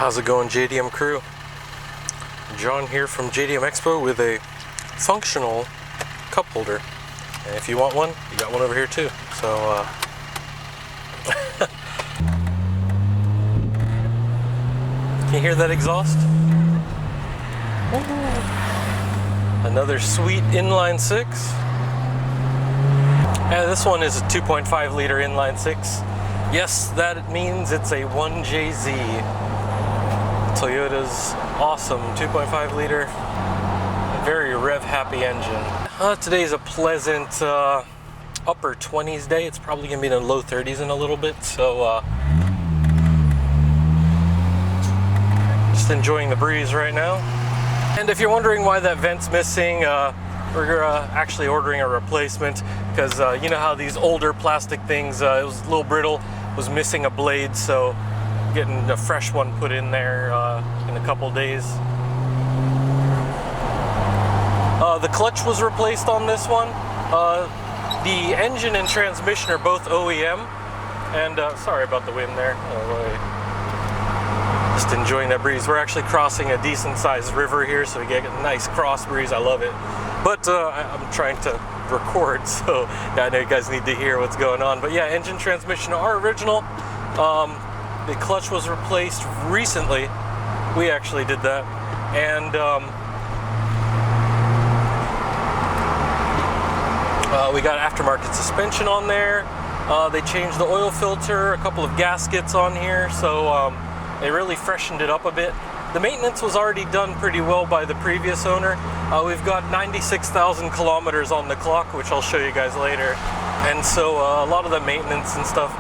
How's it going, JDM crew? John here from JDM EXPO with a functional cup holder. And if you want one, you got one over here too. So, can you hear that exhaust? Another sweet inline six. And this one is a 2.5 liter inline six. Yes, that means it's a 1JZ. Toyota's awesome 2.5 liter, very rev happy engine. Today's a pleasant upper 20s day. It's probably gonna be in the low 30s in a little bit, so just enjoying the breeze right now. And if you're wondering why that vent's missing, we're actually ordering a replacement because you know how these older plastic things, it was a little brittle, was missing a blade, so getting a fresh one put in there in a couple days. The clutch was replaced on this one. The engine and transmission are both OEM, and sorry about the wind there. Just enjoying that breeze. We're actually crossing a decent sized river here, so we get a nice cross breeze. I love it. But I'm trying to record, so yeah, I know you guys need to hear what's going on. But yeah, engine, transmission are original. The clutch was replaced recently. We actually did that. And we got aftermarket suspension on there. They changed the oil filter, a couple of gaskets on here, so they really freshened it up a bit. The maintenance was already done pretty well by the previous owner. We've got 96,000 kilometers on the clock, which I'll show you guys later. And so a lot of the maintenance and stuff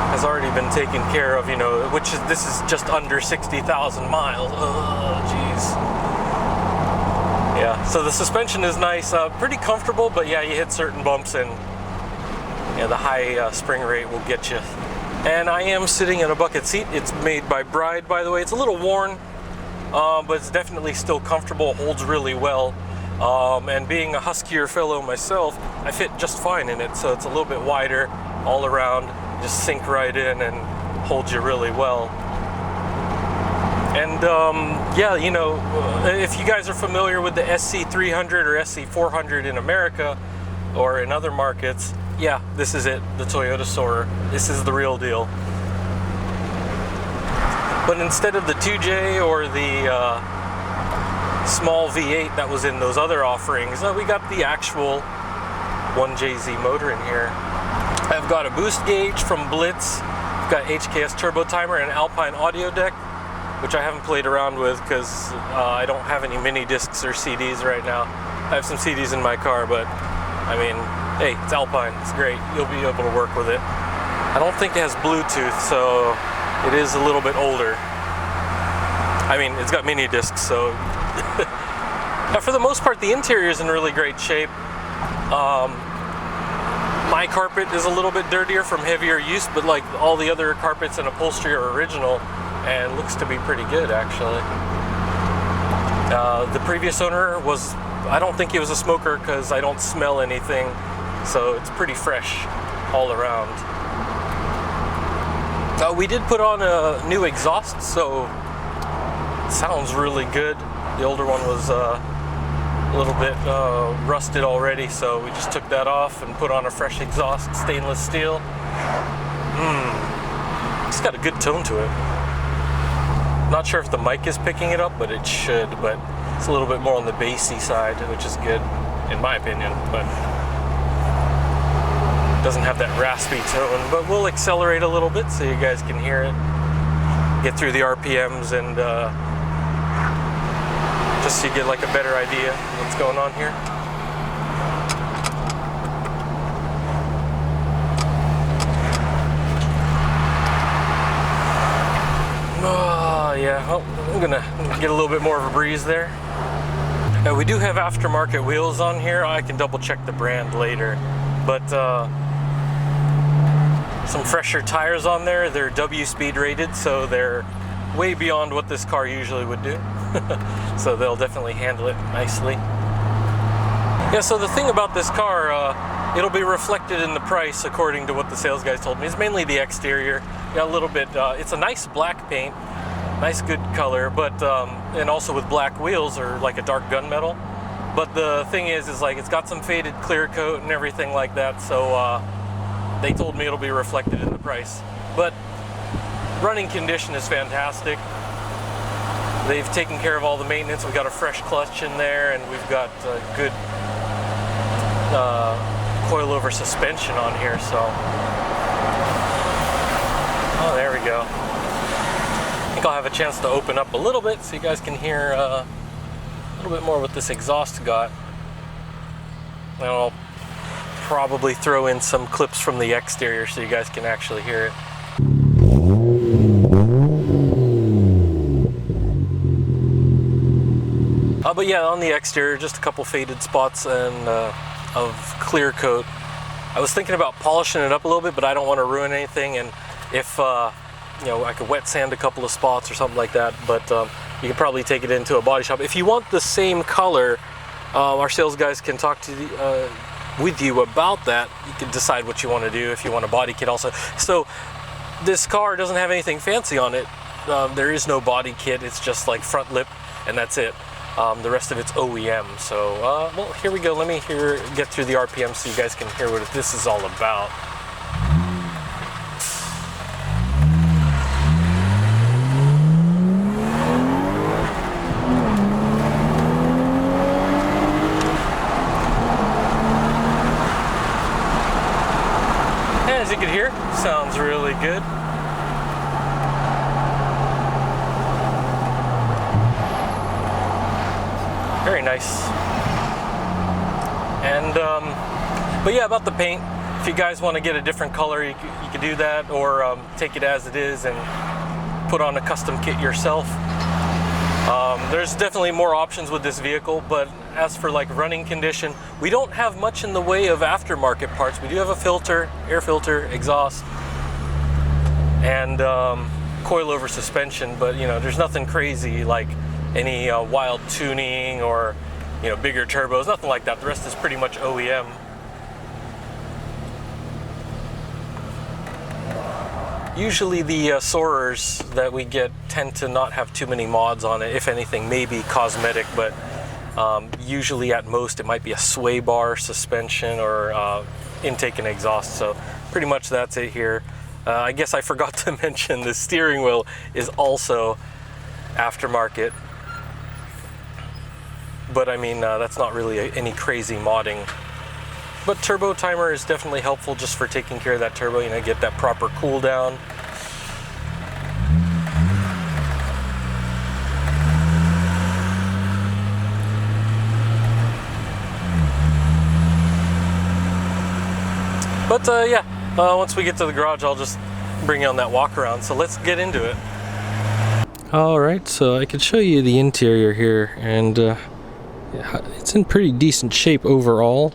has already been taken care of, you know, this is just under 60,000 miles. Oh, jeez. Yeah, so the suspension is nice, pretty comfortable, but yeah, you hit certain bumps and yeah, the high spring rate will get you. And I am sitting in a bucket seat. It's made by Bride, by the way. It's a little worn, but it's definitely still comfortable, holds really well. And being a huskier fellow myself, I fit just fine in it, so it's a little bit wider all around. Just sink right in and hold you really well. And yeah, you know, if you guys are familiar with the SC300 or SC400 in America or in other markets, yeah, this is it, the Toyota Soarer. This is the real deal. But instead of the 2J or the small V8 that was in those other offerings, we got the actual 1JZ motor in here. I've got a boost gauge from Blitz. I've got HKS turbo timer and Alpine audio deck, which I haven't played around with because I don't have any mini discs or CDs right now. I have some CDs in my car, but I mean, hey, it's Alpine, it's great. You'll be able to work with it. I don't think it has Bluetooth, so it is a little bit older. I mean, it's got mini discs, so. Now, for the most part, the interior is in really great shape. My carpet is a little bit dirtier from heavier use, but like all the other carpets and upholstery are original and looks to be pretty good, actually. The previous owner was, I don't think he was a smoker because I don't smell anything, so it's pretty fresh all around. We did put on a new exhaust, so it sounds really good. The older one was a little bit rusted already, so we just took that off and put on a fresh exhaust, stainless steel. It's got a good tone to it. Not sure if the mic is picking it up, but it should, but it's a little bit more on the bassy side, which is good, in my opinion, but it doesn't have that raspy tone. But we'll accelerate a little bit so you guys can hear it, get through the RPMs, and just so you get like a better idea of what's going on here. Oh yeah, well, I'm gonna get a little bit more of a breeze there. Now, we do have aftermarket wheels on here. I can double check the brand later, but some fresher tires on there. They're W speed rated, so they're way beyond what this car usually would do. So they'll definitely handle it nicely. Yeah, so the thing about this car, it'll be reflected in the price according to what the sales guys told me. It's mainly the exterior. Yeah, a little bit, it's a nice black paint, nice good color, but, and also with black wheels or like a dark gunmetal. But the thing is like it's got some faded clear coat and everything like that, so they told me it'll be reflected in the price. But running condition is fantastic. They've taken care of all the maintenance. We've got a fresh clutch in there, and we've got good coilover suspension on here, so. Oh, there we go. I think I'll have a chance to open up a little bit so you guys can hear a little bit more what this exhaust got. And I'll probably throw in some clips from the exterior so you guys can actually hear it. But yeah, on the exterior, just a couple faded spots and of clear coat. I was thinking about polishing it up a little bit, but I don't want to ruin anything. And if you know, I could wet sand a couple of spots or something like that. But you can probably take it into a body shop. If you want the same color, our sales guys can talk to with you about that. You can decide what you want to do if you want a body kit also. So this car doesn't have anything fancy on it. There is no body kit. It's just like front lip, and that's it. The rest of it's OEM. So, well, here we go. Let me get through the RPM so you guys can hear what this is all about. And as you can hear, sounds really good. Very nice. And but yeah, about the paint, if you guys want to get a different color, you can do that, or take it as it is and put on a custom kit yourself. There's definitely more options with this vehicle, but as for like running condition, we don't have much in the way of aftermarket parts. We do have a filter, air filter, exhaust, and coilover suspension, but you know, there's nothing crazy like any wild tuning or, you know, bigger turbos, nothing like that. The rest is pretty much OEM. Usually the Soarers that we get tend to not have too many mods on it. If anything, maybe cosmetic, but usually at most it might be a sway bar, suspension, or intake and exhaust. So pretty much that's it here. I guess I forgot to mention the steering wheel is also aftermarket. But I mean, that's not really any crazy modding. But turbo timer is definitely helpful just for taking care of that turbo, you know, get that proper cool down. But yeah, once we get to the garage, I'll just bring you on that walk around. So let's get into it. All right, so I can show you the interior here, and it's in pretty decent shape overall.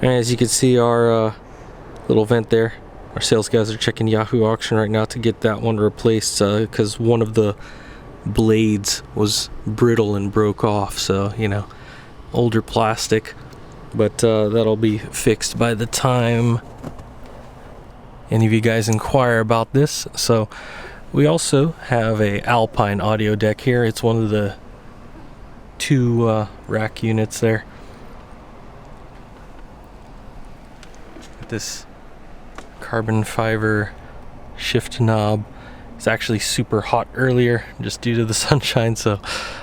And as you can see, our little vent there, our sales guys are checking Yahoo Auction right now to get that one replaced, because one of the blades was brittle and broke off, so you know, older plastic. But that'll be fixed by the time any of you guys inquire about this. So we also have a Alpine audio deck here. It's one of the two rack units there. This carbon fiber shift knob is actually super hot earlier just due to the sunshine, so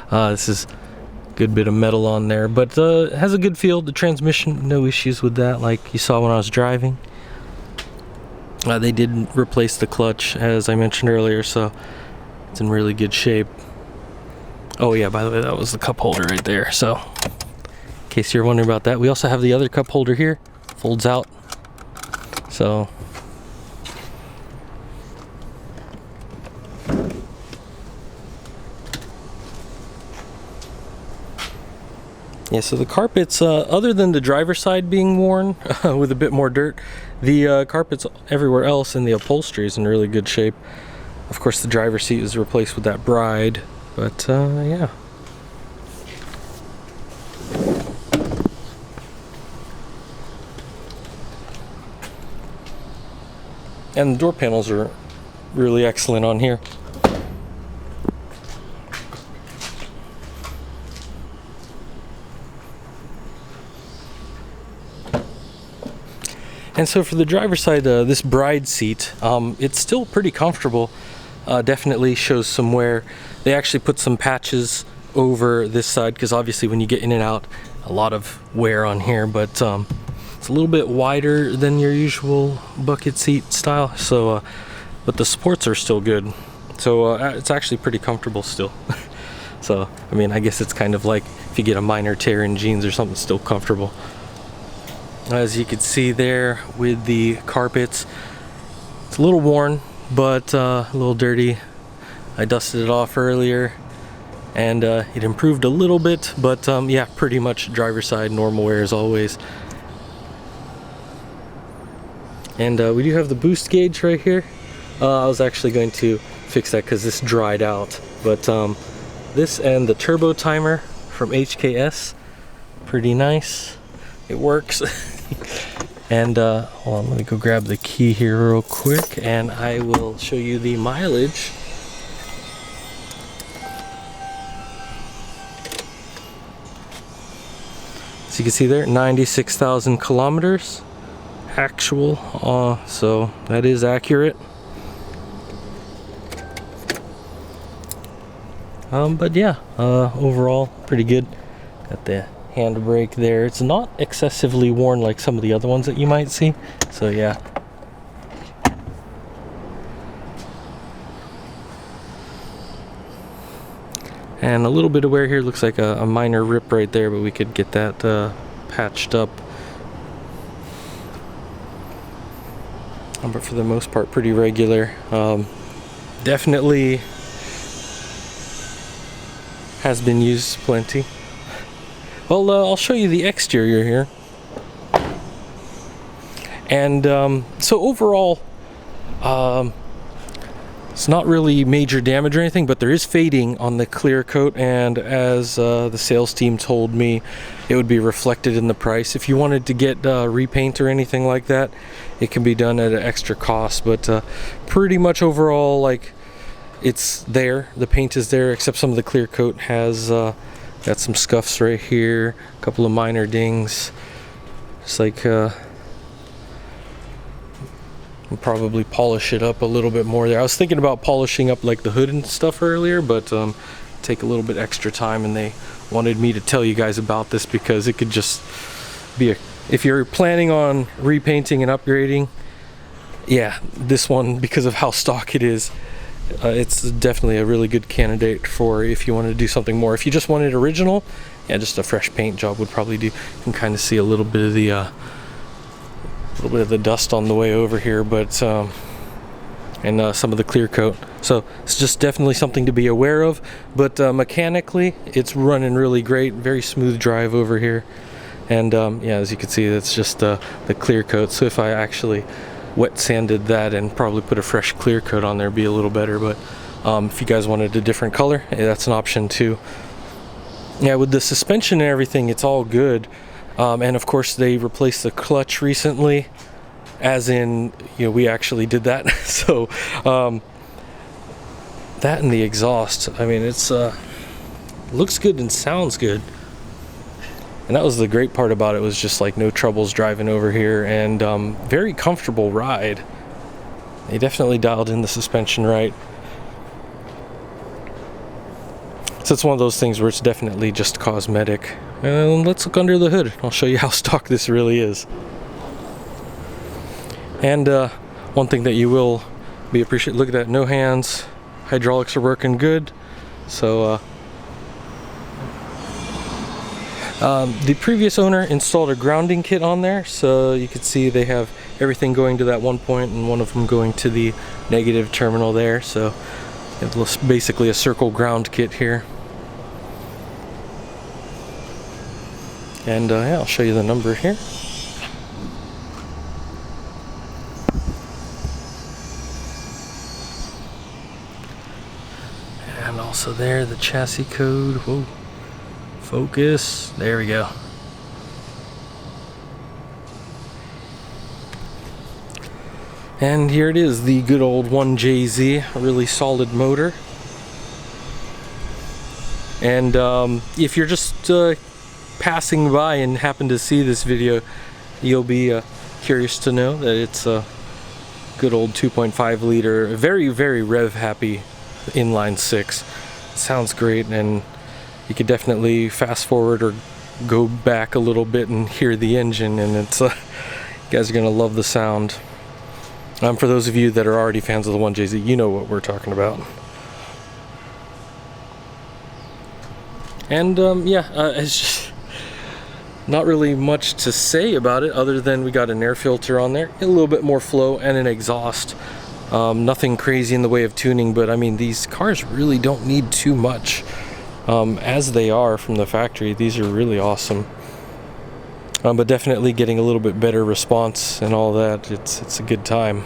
this is a good bit of metal on there, but it has a good feel. The transmission, no issues with that like you saw when I was driving. They did replace the clutch, as I mentioned earlier, so it's in really good shape. Oh yeah, by the way, that was the cup holder right there, so in case you're wondering about that. We also have the other cup holder here, folds out. So yeah, so the carpets, other than the driver's side being worn with a bit more dirt, the carpets everywhere else and the upholstery is in really good shape. Of course, the driver's seat is replaced with that Bride, but yeah. And the door panels are really excellent on here. And so for the driver's side, this bride seat, it's still pretty comfortable. Definitely shows some wear. They actually put some patches over this side because obviously when you get in and out, a lot of wear on here, but it's a little bit wider than your usual bucket seat style. So, but the supports are still good. So it's actually pretty comfortable still. So, I mean, I guess it's kind of like if you get a minor tear in jeans or something, still comfortable. As you can see there with the carpets, it's a little worn, but a little dirty. I dusted it off earlier and it improved a little bit, but yeah, pretty much driver's side normal wear as always. And we do have the boost gauge right here. I was actually going to fix that because this dried out, but this and the turbo timer from HKS, pretty nice. It works. And hold on, let me go grab the key here real quick and I will show you the mileage. So you can see there, 96,000 kilometers actual, so that is accurate. But yeah, overall pretty good. Got the handbrake there. It's not excessively worn like some of the other ones that you might see, so yeah. And a little bit of wear here, looks like a minor rip right there, but we could get that patched up. But for the most part, pretty regular. Definitely has been used plenty. Well, I'll show you the exterior here. And so overall, it's not really major damage or anything, but there is fading on the clear coat, and as the sales team told me, it would be reflected in the price. If you wanted to get repaint or anything like that, it can be done at an extra cost, but pretty much overall, like, it's there. The paint is there, except some of the clear coat has got some scuffs right here, a couple of minor dings. It's like we'll probably polish it up a little bit more there. I was thinking about polishing up like the hood and stuff earlier, but take a little bit extra time, and they wanted me to tell you guys about this because it could just be a, if you're planning on repainting and upgrading, yeah, this one, because of how stock it is, it's definitely a really good candidate for if you want to do something more. If you just wanted original, yeah, just a fresh paint job would probably do. You can kind of see a little bit of the dust on the way over here, but and some of the clear coat. So it's just definitely something to be aware of. But mechanically, it's running really great. Very smooth drive over here. And yeah, as you can see, that's just the clear coat. So if I actually wet sanded that and probably put a fresh clear coat on there, it'd be a little better. But if you guys wanted a different color, yeah, that's an option too. Yeah, with the suspension and everything, it's all good. And of course, they replaced the clutch recently, as in, you know, we actually did that. So that and the exhaust, I mean, it's looks good and sounds good. And that was the great part about it, was just like no troubles driving over here, and very comfortable ride. They definitely dialed in the suspension right. So it's one of those things where it's definitely just cosmetic. And let's look under the hood. I'll show you how stock this really is. And one thing that you will be appreciated, look at that, no hands. Hydraulics are working good. So the previous owner installed a grounding kit on there, so you can see they have everything going to that one point and one of them going to the negative terminal there. So it's basically a circle ground kit here. And yeah, I'll show you the number here. And also there, the chassis code. Whoa. Focus. There we go. And here it is, the good old 1JZ, a really solid motor. And if you're just passing by and happen to see this video, you'll be curious to know that it's a good old 2.5 liter, very, very rev happy inline six. Sounds great, and you could definitely fast forward or go back a little bit and hear the engine, and it's you guys are gonna love the sound. For those of you that are already fans of the 1JZ, you know what we're talking about. And it's just not really much to say about it other than we got an air filter on there, a little bit more flow, and an exhaust. Nothing crazy in the way of tuning, but I mean, these cars really don't need too much. As they are from the factory, these are really awesome. But definitely getting a little bit better response and all that. It's a good time.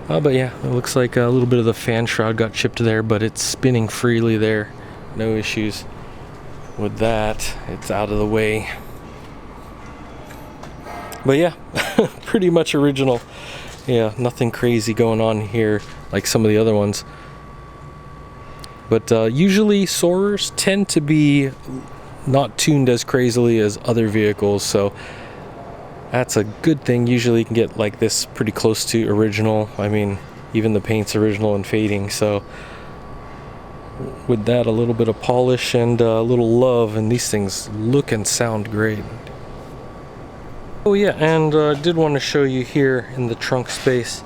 But yeah, it looks like a little bit of the fan shroud got chipped there, but it's spinning freely there. No issues with that. It's out of the way. But yeah, pretty much original. Yeah, nothing crazy going on here like some of the other ones. But usually Soarers tend to be not tuned as crazily as other vehicles, so that's a good thing. Usually you can get like this pretty close to original. I mean, even the paint's original and fading, so with that, a little bit of polish and a little love, and these things look and sound great. Oh yeah, and I did want to show you here in the trunk space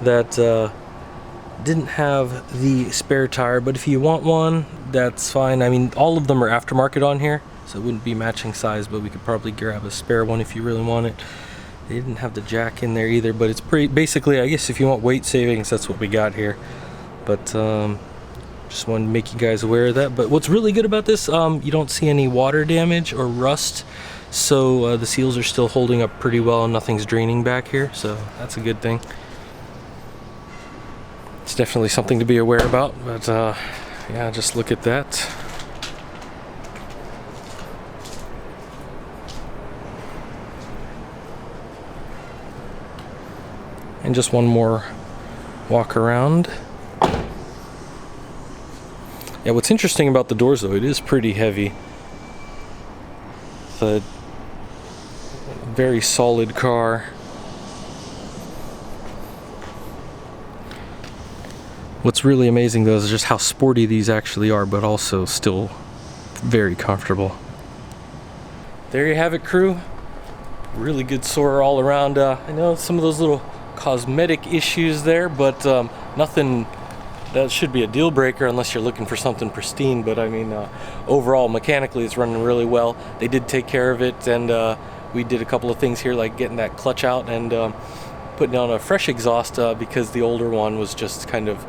that didn't have the spare tire, but if you want one, that's fine. I mean, all of them are aftermarket on here, so it wouldn't be matching size, but we could probably grab a spare one if you really want it. They didn't have the jack in there either, but it's pretty, basically, I guess if you want weight savings, that's what we got here. But just wanted to make you guys aware of that. But what's really good about this, you don't see any water damage or rust, so the seals are still holding up pretty well and nothing's draining back here, so that's a good thing. It's definitely something to be aware about, but yeah, just look at that. And just one more walk around. Yeah, what's interesting about the doors though, it is pretty heavy. It's a very solid car. What's really amazing though is just how sporty these actually are, but also still very comfortable. There you have it, crew. Really good Soarer all around. I know some of those little cosmetic issues there, but nothing that should be a deal breaker unless you're looking for something pristine. But I mean, overall mechanically it's running really well. They did take care of it, and we did a couple of things here, like getting that clutch out and putting on a fresh exhaust because the older one was just kind of,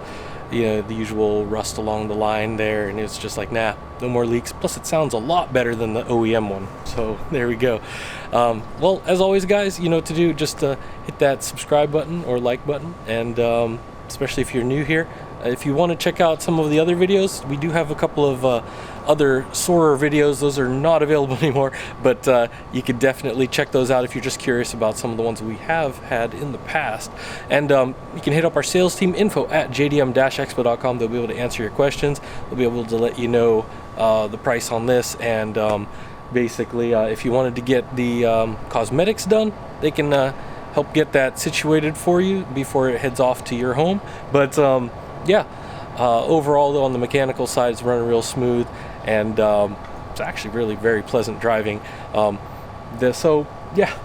you know, the usual rust along the line there, and it's just like, nah, no more leaks. Plus it sounds a lot better than the OEM one, so there we go. Well, as always guys, you know what to do. Just hit that subscribe button or like button, and especially if you're new here, if you want to check out some of the other videos, we do have a couple of other Soarer videos. Those are not available anymore, but you could definitely check those out if you're just curious about some of the ones we have had in the past. And you can hit up our sales team, info at jdm-expo.com. They'll be able to answer your questions. They'll be able to let you know the price on this, and basically if you wanted to get the cosmetics done, they can help get that situated for you before it heads off to your home. But yeah, overall though, on the mechanical side, it's running real smooth, and it's actually really very pleasant driving. So yeah,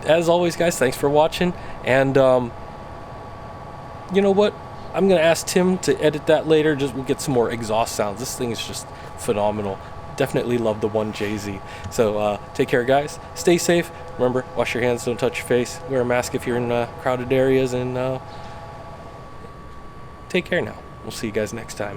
as always guys, thanks for watching, and you know what, I'm gonna ask Tim to edit that later. Just we'll get some more exhaust sounds. This thing is just phenomenal. Definitely love the 1JZ. So take care guys, stay safe, remember, wash your hands, don't touch your face, wear a mask if you're in crowded areas, and take care now. We'll see you guys next time.